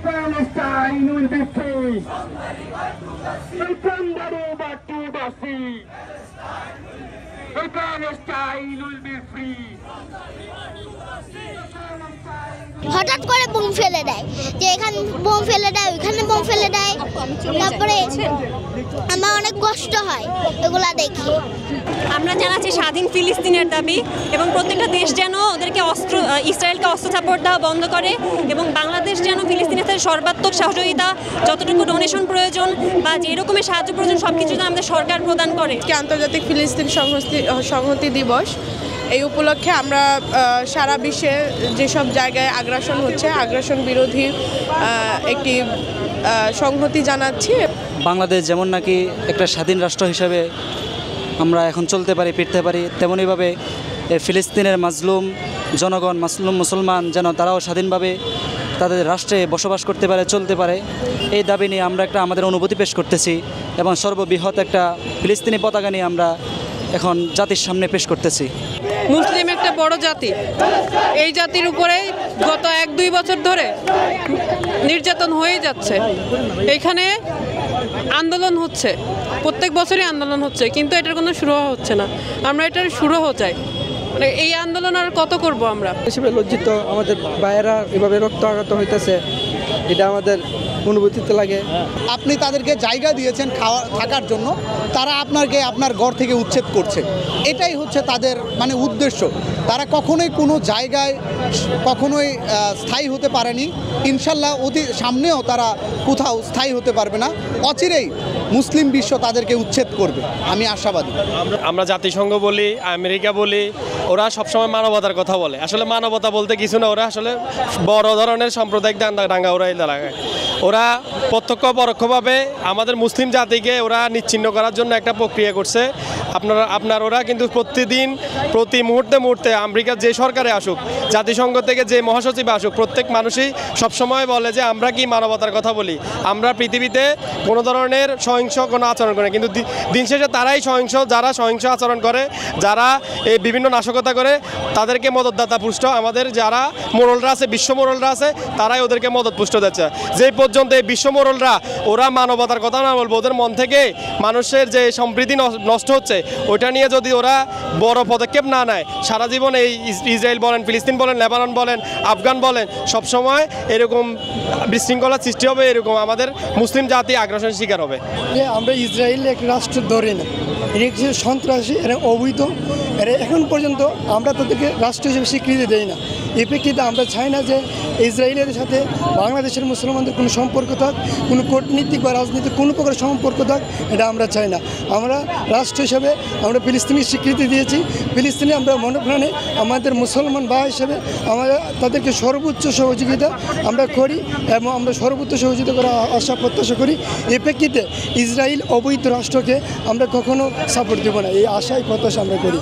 Palestine will be free. Somebody but to the sea. Palestine will be free. হঠাৎ করে bomb ফেলে দেয়, যে এখানে বোম ফেলে দেয়, ওইখানে বোম ফেলে দেয়, তারপরে আমার অনেক কষ্ট হয় এগুলা দেখে। আমরা জানাচ্ছি স্বাধীন ফিলিস্তিনের দাবি এবং প্রত্যেকটা দেশ যেন ওদেরকে ইসরায়েলকে অস্ত্র সাপোর্ট দেওয়া বন্ধ করে এবং বাংলাদেশ যেন ফিলিস্তিনের সাথে সর্বাত্মক সহযোগিতা, যতটুকু ডোনেশন প্রয়োজন বা যে রকমের সাহায্য প্রয়োজন সব কিছু যেন আমাদের সরকার প্রদান করে। আন্তর্জাতিক ফিলিস্তিন সংহতি দিবস, এই উপলক্ষে আমরা সারা বিশ্বে যেসব জায়গায় আগ্রাসন হচ্ছে, আগ্রাসন বিরোধী একটি সংহতি জানাচ্ছি। বাংলাদেশ যেমন নাকি একটা স্বাধীন রাষ্ট্র হিসেবে আমরা এখন চলতে পারি, ফিরতে পারি, তেমনইভাবে ফিলিস্তিনের মাজলুম জনগণ, মাজলুম মুসলমান যেন তারাও স্বাধীনভাবে তাদের রাষ্ট্রে বসবাস করতে পারে, চলতে পারে, এই দাবি নিয়ে আমরা একটা আমাদের অনুভূতি পেশ করতেছি এবং সর্ববৃহৎ একটা ফিলিস্তিনি পতাকা নিয়ে আমরা এখন জাতির সামনে পেশ করতেছি। মুসলিম একটা বড় জাতি, এই জাতির উপরে গত 1-2 বছর ধরে নির্যাতন হয়ে যাচ্ছে। এইখানে আন্দোলন হচ্ছে, প্রত্যেক বছরই আন্দোলন হচ্ছে, কিন্তু এটার কোনো শুরু হচ্ছে না। আমরা এটার শুরু চাই, মানে এই আন্দোলন আর কত করব আমরা। হিসেবে লজ্জিত, আমাদের ভাইয়েরা এভাবে রক্ত আঘাত হইতেছে, এটা আমাদের অনুভূতিতে লাগে। আপনি তাদেরকে জায়গা দিয়েছেন থাকার জন্য, তারা আপনাকে আপনার ঘর থেকে উচ্ছেদ করছে, এটাই হচ্ছে তাদের মানে উদ্দেশ্য। তারা কখনোই কোনো জায়গায় কখনোই স্থায়ী হতে পারেনি, ইনশাল্লাহ অতি সামনেও তারা কোথাও স্থায়ী হতে পারবে না। অচিরেই মুসলিম বিশ্ব তাদেরকে উচ্ছেদ করবে, আমি আশাবাদী। আমরা জাতিসংঘ বলি, আমেরিকা বলি, ওরা সবসময় মানবতার কথা বলে। আসলে মানবতা বলতে কিছু না, ওরা আসলে বড় ধরনের সাম্প্রদায়িক দাঙ্গা ওরা লাগায়। ওরা প্রত্যক্ষ পরোক্ষভাবে আমাদের মুসলিম জাতিকে ওরা নিচ্ছিন্ন করার জন্য একটা প্রক্রিয়া করছে। আপনার ওরা কিন্তু প্রতিদিন প্রতি মুহূর্তে আমেরিকার যে সরকারে আসুক, জাতিসংঘ থেকে যে মহাসচিব আসুক, প্রত্যেক মানুষই সবসময় বলে যে আমরা কি মানবতার কথা বলি, আমরা পৃথিবীতে কোনো ধরনের সহিংস কোনো আচরণ করে, কিন্তু দিন শেষে তারাই সহিংস, যারা সহিংস আচরণ করে, যারা এই বিভিন্ন নাশকতা করে, তাদেরকে মদতদাতা পুষ্ট, আমাদের যারা মোড়লরা আছে, বিশ্ব মোড়লরা আছে, তারাই ওদেরকে মদত পুষ্ট দিচ্ছে। যে পর্যন্ত এই বিশ্ব মোড়লরা ওরা মানবতার কথা না বলবো, ওদের মন থেকে মানুষের যে সম্প্রীতি নষ্ট হচ্ছে ওইটা নিয়ে যদি ওরা বড় পদক্ষেপ না নেয়, সারা জীবন এই ইসরায়েল বলেন, ফিলিস্তিন বলেন, লেবানন বলেন, আফগান বলেন, সবসময় এরকম বিশৃঙ্খলার সৃষ্টি হবে, এরকম আমাদের মুসলিম জাতি আগ্রাসনের শিকার হবে। যে আমরা ইসরায়েল এক রাষ্ট্র ধরি না, এটা সন্ত্রাসী, এরা অবৈধ, এরা এখন পর্যন্ত আমরা তাদেরকে রাষ্ট্র হিসেবে স্বীকৃতি দেই না। এই প্রেক্ষিতে আমরা চাই না যে ইসরায়েলের সাথে বাংলাদেশের মুসলমানদের কোনো সম্পর্ক থাক, কোনো কূটনীতিক বা রাজনীতিক কোনো প্রকার সম্পর্ক থাক, এটা আমরা চাই না। আমরা রাষ্ট্র হিসেবে আমরা ফিলিস্তিনি স্বীকৃতি দিয়েছি, ফিলিস্তিনি আমরা মনপ্রাণে আমাদের মুসলমান ভাই হিসেবে আমরা তাদেরকে সর্বোচ্চ সহযোগিতা আমরা করি এবং আমরা সর্বোচ্চ সহযোগিতা করার আশা প্রত্যাশা করি। এই প্রেক্ষিতে ইসরায়েল অবৈধ রাষ্ট্রকে আমরা কখনো সাপোর্ট দেব না, এই আশাই প্রত্যাশা আমরা করি।